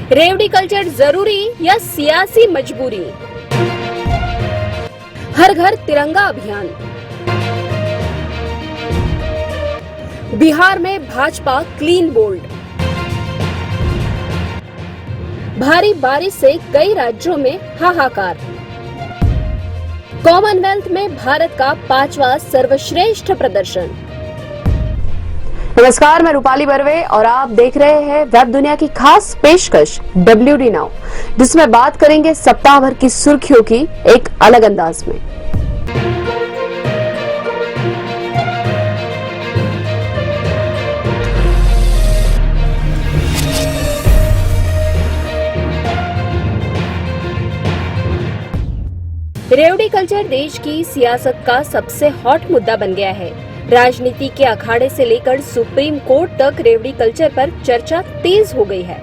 रेवड़ी कल्चर जरूरी या सियासी मजबूरी? हर घर तिरंगा अभियान। बिहार में भाजपा क्लीन बोल्ड। भारी बारिश से कई राज्यों में हाहाकार। कॉमनवेल्थ में भारत का 5वां सर्वश्रेष्ठ प्रदर्शन। नमस्कार, मैं रूपाली बर्वे और आप देख रहे हैं वेब दुनिया की खास पेशकश WD नाउ, जिसमें बात करेंगे सप्ताह भर की सुर्खियों की एक अलग अंदाज में। रेवड़ी कल्चर देश की सियासत का सबसे हॉट मुद्दा बन गया है। राजनीति के अखाड़े से लेकर सुप्रीम कोर्ट तक रेवड़ी कल्चर पर चर्चा तेज हो गई है।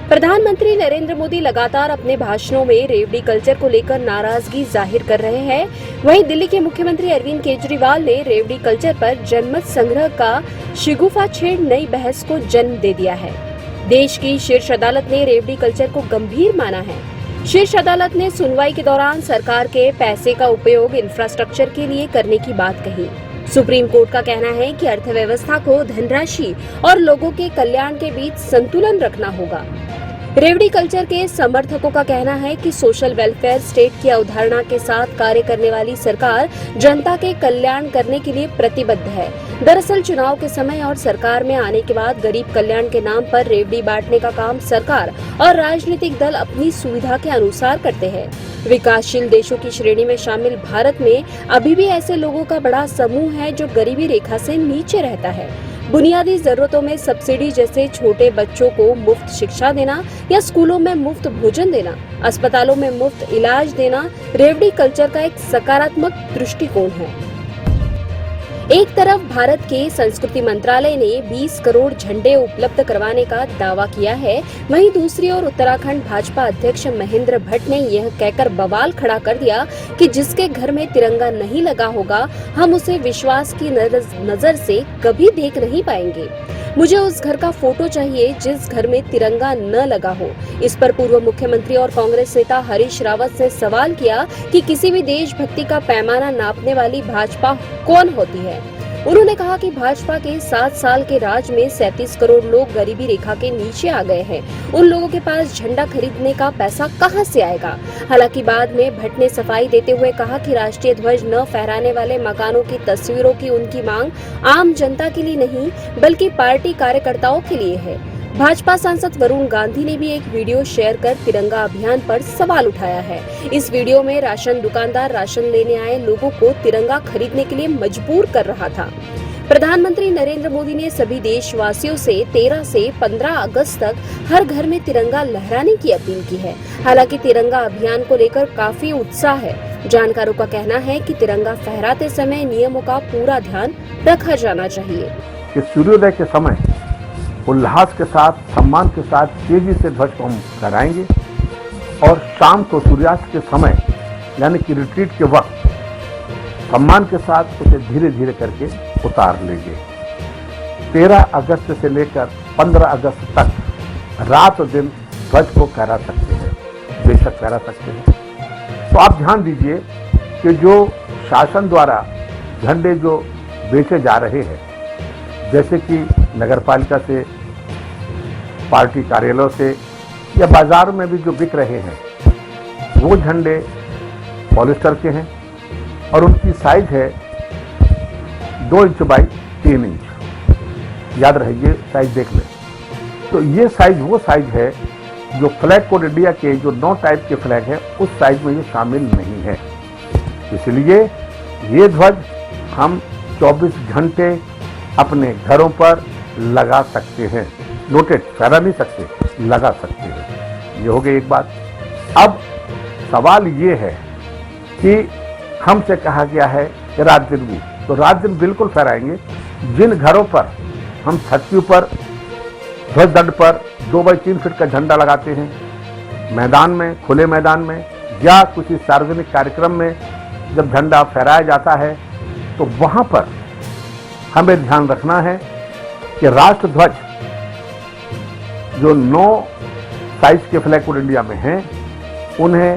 प्रधानमंत्री नरेंद्र मोदी लगातार अपने भाषणों में रेवड़ी कल्चर को लेकर नाराजगी जाहिर कर रहे हैं। वहीं दिल्ली के मुख्यमंत्री अरविंद केजरीवाल ने रेवड़ी कल्चर पर जनमत संग्रह का शिगुफा छेड़ नई बहस को जन्म दे दिया है। देश की शीर्ष अदालत ने रेवड़ी कल्चर को गंभीर माना है। शीर्ष अदालत ने सुनवाई के दौरान सरकार के पैसे का उपयोग इंफ्रास्ट्रक्चर के लिए करने की बात कही। सुप्रीम कोर्ट का कहना है कि अर्थव्यवस्था को धनराशि और लोगों के कल्याण के बीच संतुलन रखना होगा। रेवड़ी कल्चर के समर्थकों का कहना है कि सोशल वेलफेयर स्टेट की अवधारणा के साथ कार्य करने वाली सरकार जनता के कल्याण करने के लिए प्रतिबद्ध है। दरअसल चुनाव के समय और सरकार में आने के बाद गरीब कल्याण के नाम पर रेवड़ी बांटने का काम सरकार और राजनीतिक दल अपनी सुविधा के अनुसार करते हैं। विकासशील देशों की श्रेणी में शामिल भारत में अभी भी ऐसे लोगों का बड़ा समूह है जो गरीबी रेखा से नीचे रहता है। बुनियादी जरूरतों में सब्सिडी जैसे छोटे बच्चों को मुफ्त शिक्षा देना या स्कूलों में मुफ्त भोजन देना, अस्पतालों में मुफ्त इलाज देना रेवड़ी कल्चर का एक सकारात्मक दृष्टिकोण है। एक तरफ भारत के संस्कृति मंत्रालय ने 20 करोड़ झंडे उपलब्ध करवाने का दावा किया है, वहीं दूसरी ओर उत्तराखंड भाजपा अध्यक्ष महेंद्र भट्ट ने यह कहकर बवाल खड़ा कर दिया कि जिसके घर में तिरंगा नहीं लगा होगा, हम उसे विश्वास की नजर से कभी देख नहीं पाएंगे। मुझे उस घर का फोटो चाहिए जिस घर में तिरंगा न लगा हो। इस पर पूर्व मुख्यमंत्री और कांग्रेस नेता हरीश रावत ने सवाल किया कि किसी भी देशभक्ति का पैमाना नापने वाली भाजपा कौन होती है। उन्होंने कहा कि भाजपा के 7 साल के राज में 37 करोड़ लोग गरीबी रेखा के नीचे आ गए हैं। उन लोगों के पास झंडा खरीदने का पैसा कहां से आएगा। हालांकि बाद में भट्ट ने सफाई देते हुए कहा कि राष्ट्रीय ध्वज न फहराने वाले मकानों की तस्वीरों की उनकी मांग आम जनता के लिए नहीं बल्कि पार्टी कार्यकर्ताओं के लिए है। भाजपा सांसद वरुण गांधी ने भी एक वीडियो शेयर कर तिरंगा अभियान पर सवाल उठाया है। इस वीडियो में राशन दुकानदार राशन लेने आए लोगों को तिरंगा खरीदने के लिए मजबूर कर रहा था। प्रधानमंत्री नरेंद्र मोदी ने सभी देशवासियों से 13 से 15 अगस्त तक हर घर में तिरंगा लहराने की अपील की है। हालांकि तिरंगा अभियान को लेकर काफी उत्साह है। जानकारों का कहना है कि तिरंगा फहराते समय नियमों का पूरा ध्यान रखा जाना चाहिए। सूर्योदय के समय उल्लास के साथ, सम्मान के साथ तेजी से ध्वज को हम फहराएंगे और शाम को सूर्यास्त के समय यानी कि रिट्रीट के वक्त सम्मान के साथ उसे धीरे धीरे करके उतार लेंगे। 13 अगस्त से लेकर 15 अगस्त तक रात दिन ध्वज को फहरा सकते हैं, बेशक फहरा सकते हैं। तो आप ध्यान दीजिए कि जो शासन द्वारा झंडे जो बेचे जा रहे हैं, जैसे कि नगरपालिका से, पार्टी कार्यालयों से या बाजार में भी जो बिक रहे हैं, वो झंडे पॉलिस्टर के हैं और उनकी साइज है 2 इंच बाई 3 इंच। याद रहे, ये साइज देख लें। तो ये साइज वो साइज है जो फ्लैग कोड इंडिया के जो 9 टाइप के फ्लैग है उस साइज में ये शामिल नहीं है। इसलिए ये ध्वज हम 24 घंटे अपने घरों पर लगा सकते हैं। नोटेड, फहरा नहीं सकते, लगा सकते हैं। ये हो गई एक बात। अब सवाल ये है कि हमसे कहा गया है कि रात दिन भी, तो रात दिन बिल्कुल फहराएंगे। जिन घरों पर हम छत के ऊपर ध्वज दंड पर 2 बाई 3 फीट का झंडा लगाते हैं, मैदान में, खुले मैदान में या किसी सार्वजनिक कार्यक्रम में जब झंडा फहराया जाता है, तो वहां पर हमें ध्यान रखना है कि राष्ट्र ध्वज जो 9 साइज के फ्लैग कोड इंडिया में हैं, उन्हें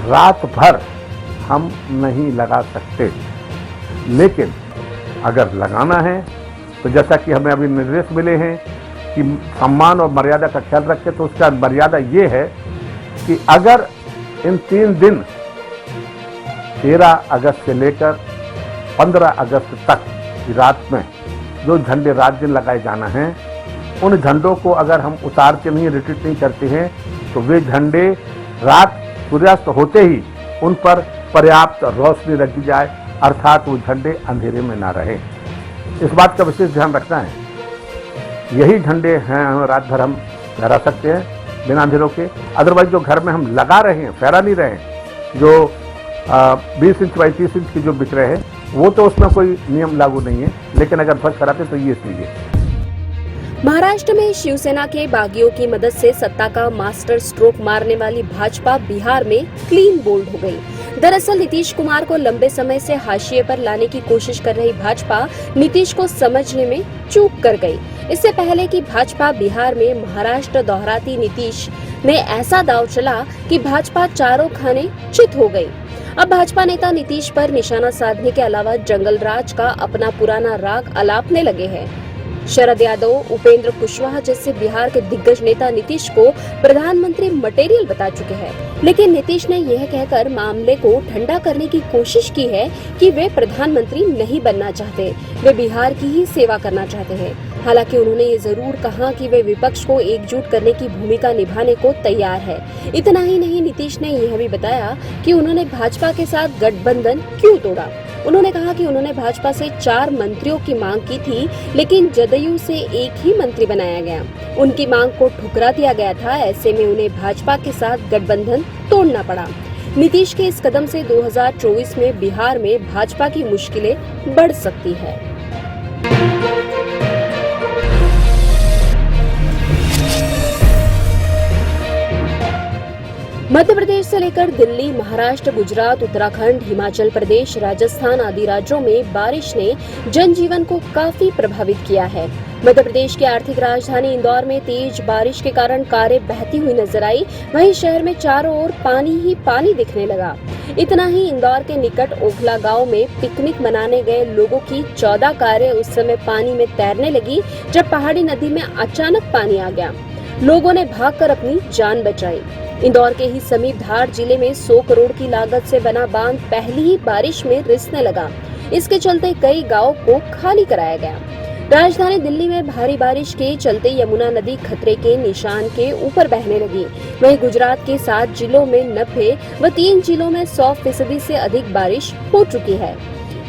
रात भर हम नहीं लगा सकते। लेकिन अगर लगाना है तो जैसा कि हमें अभी निर्देश मिले हैं कि सम्मान और मर्यादा का ख्याल रखें, तो उसका मर्यादा ये है कि अगर इन 3 दिन 13 अगस्त से लेकर 15 अगस्त तक की रात में जो झंडे रात दिन लगाए जाना है, उन झंडों को अगर हम उतार के नहीं, रिट्रीट नहीं करते हैं, तो वे झंडे रात सूर्यास्त होते ही उन पर पर्याप्त रोशनी रख दी जाए, अर्थात वो झंडे अंधेरे में ना रहे। इस बात का विशेष ध्यान रखना है। यही झंडे हैं रात भर हम लहरा सकते हैं बिना अंधेरों के। अदरवाइज जो घर में हम लगा रहे हैं, फहरा नहीं रहे हैं, जो 20 इंच बाई 30 इंच की जो बिक रहे हैं, वो तो उसमें कोई नियम लागू नहीं है, लेकिन अगर ध्वज कराते तो ये इसलिए। महाराष्ट्र में शिवसेना के बागियों की मदद से सत्ता का मास्टर स्ट्रोक मारने वाली भाजपा बिहार में क्लीन बोल्ड हो गई। दरअसल नीतीश कुमार को लंबे समय से हाशिए पर लाने की कोशिश कर रही भाजपा नीतीश को समझने में चूक कर गई। इससे पहले कि भाजपा बिहार में महाराष्ट्र दोहराती, नीतीश ने ऐसा दांव चला कि भाजपा चारों खाने चित हो गई। अब भाजपा नेता नीतीश पर निशाना साधने के अलावा जंगल राज का अपना पुराना राग अलापने लगे हैं। शरद यादव, उपेंद्र कुशवाहा जैसे बिहार के दिग्गज नेता नीतीश को प्रधानमंत्री मटेरियल बता चुके हैं, लेकिन नीतीश ने यह कहकर मामले को ठंडा करने की कोशिश की है कि वे प्रधानमंत्री नहीं बनना चाहते, वे बिहार की ही सेवा करना चाहते हैं। हालांकि उन्होंने ये जरूर कहा कि वे विपक्ष को एकजुट करने की भूमिका निभाने को तैयार है। इतना ही नहीं, नीतीश ने यह भी बताया कि उन्होंने भाजपा के साथ गठबंधन क्यों तोड़ा। उन्होंने कहा कि उन्होंने भाजपा से 4 मंत्रियों की मांग की थी, लेकिन जदयू से 1 ही मंत्री बनाया गया। उनकी मांग को ठुकरा दिया गया था, ऐसे में उन्हें भाजपा के साथ गठबंधन तोड़ना पड़ा। नीतीश के इस कदम से 2024 में बिहार में भाजपा की मुश्किलें बढ़ सकती है। मध्य प्रदेश से लेकर दिल्ली, महाराष्ट्र, गुजरात, उत्तराखंड, हिमाचल प्रदेश, राजस्थान आदि राज्यों में बारिश ने जनजीवन को काफी प्रभावित किया है। मध्य प्रदेश की आर्थिक राजधानी इंदौर में तेज बारिश के कारण कारें बहती हुई नजर आई। वहीं शहर में चारों ओर पानी ही पानी दिखने लगा। इतना ही, इंदौर के निकट ओखला गांव में पिकनिक मनाने गए लोगों की 14 कारें उस समय पानी में तैरने लगी जब पहाड़ी नदी में अचानक पानी आ गया। लोगों ने भागकर अपनी जान बचाई। इंदौर के ही समीप धार जिले में 100 करोड़ की लागत से बना बांध पहली ही बारिश में रिसने लगा। इसके चलते कई गांवों को खाली कराया गया। राजधानी दिल्ली में भारी बारिश के चलते यमुना नदी खतरे के निशान के ऊपर बहने लगी। वहीं गुजरात के 7 जिलों में 90 व 3 जिलों में 100% से अधिक बारिश हो चुकी है।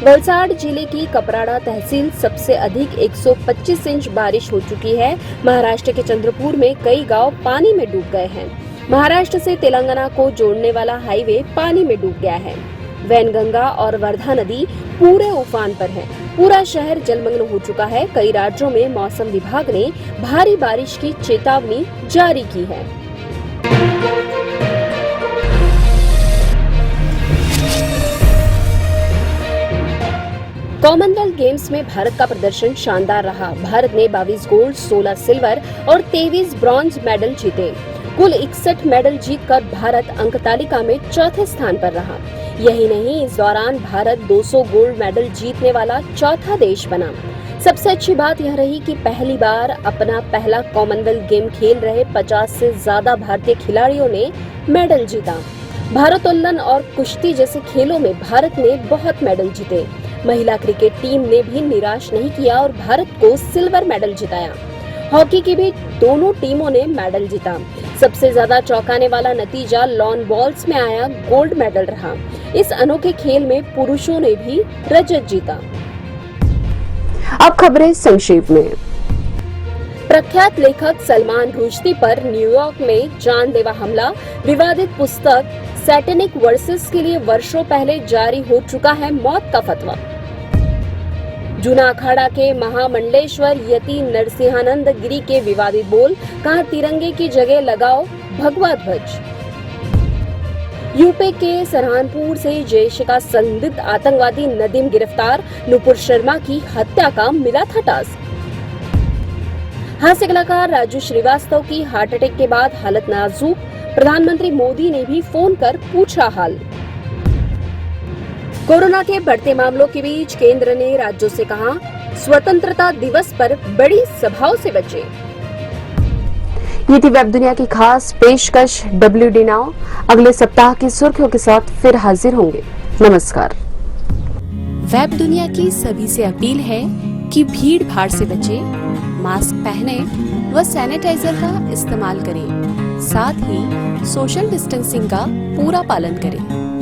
वलसाड़ जिले की कपराड़ा तहसील सबसे अधिक 125 इंच बारिश हो चुकी है। महाराष्ट्र के चंद्रपुर में कई गांव पानी में डूब गए हैं। महाराष्ट्र से तेलंगाना को जोड़ने वाला हाईवे पानी में डूब गया है। वैनगंगा और वर्धा नदी पूरे उफान पर है। पूरा शहर जलमग्न हो चुका है। कई राज्यों में मौसम विभाग ने भारी बारिश की चेतावनी जारी की है। कॉमनवेल्थ गेम्स में भारत का प्रदर्शन शानदार रहा। भारत ने 22 गोल्ड, 16 सिल्वर और 23 ब्रॉन्ज मेडल जीते। कुल 61 मेडल जीतकर भारत अंक तालिका में 4थे स्थान पर रहा। यही नहीं, इस दौरान भारत 200 गोल्ड मेडल जीतने वाला 4था देश बना। सबसे अच्छी बात यह रही कि पहली बार अपना पहला कॉमनवेल्थ गेम खेल रहे 50 से ज्यादा भारतीय खिलाड़ियों ने मेडल जीता। भारोत्तोलन और कुश्ती जैसे खेलों में भारत ने बहुत मेडल जीते। महिला क्रिकेट टीम ने भी निराश नहीं किया और भारत को सिल्वर मेडल जिताया। हॉकी की भी दोनों टीमों ने मेडल जीता। सबसे ज्यादा चौंकाने वाला नतीजा लॉन बॉल्स में आया गोल्ड मेडल रहा। इस अनोखे खेल में पुरुषों ने भी रजत जीता। अब खबरें संक्षेप में। प्रख्यात लेखक सलमान रुश्दी पर न्यूयॉर्क में जानलेवा हमला। विवादित पुस्तक सैटेनिक वर्सेस के लिए वर्षों पहले जारी हो चुका है मौत का फतवा। जूना अखाड़ा के महामंडलेश्वर यति नरसिंहानंद गिरी के विवादित बोल, कहा तिरंगे की जगह लगाओ भगवा ध्वज। यूपी के सहारनपुर से जैश का संदिग्ध आतंकवादी नदीम गिरफ्तार। नुपुर शर्मा की हत्या का मिला था टास्क। हास्य कलाकार राजू श्रीवास्तव की हार्ट अटैक के बाद हालत नाजुक, प्रधानमंत्री मोदी ने भी फोन कर पूछा हाल। कोरोना के बढ़ते मामलों के बीच केंद्र ने राज्यों से कहा, स्वतंत्रता दिवस पर बड़ी सभाओं से बचे। ये थी वेब दुनिया की खास पेशकश WD नाउ। अगले सप्ताह की सुर्खियों के साथ फिर हाजिर होंगे। नमस्कार। वेब दुनिया की सभी से अपील है कि भीड़ भाड़ से बचें, मास्क पहने व सैनिटाइजर का इस्तेमाल करें, साथ ही सोशल डिस्टेंसिंग का पूरा पालन करें।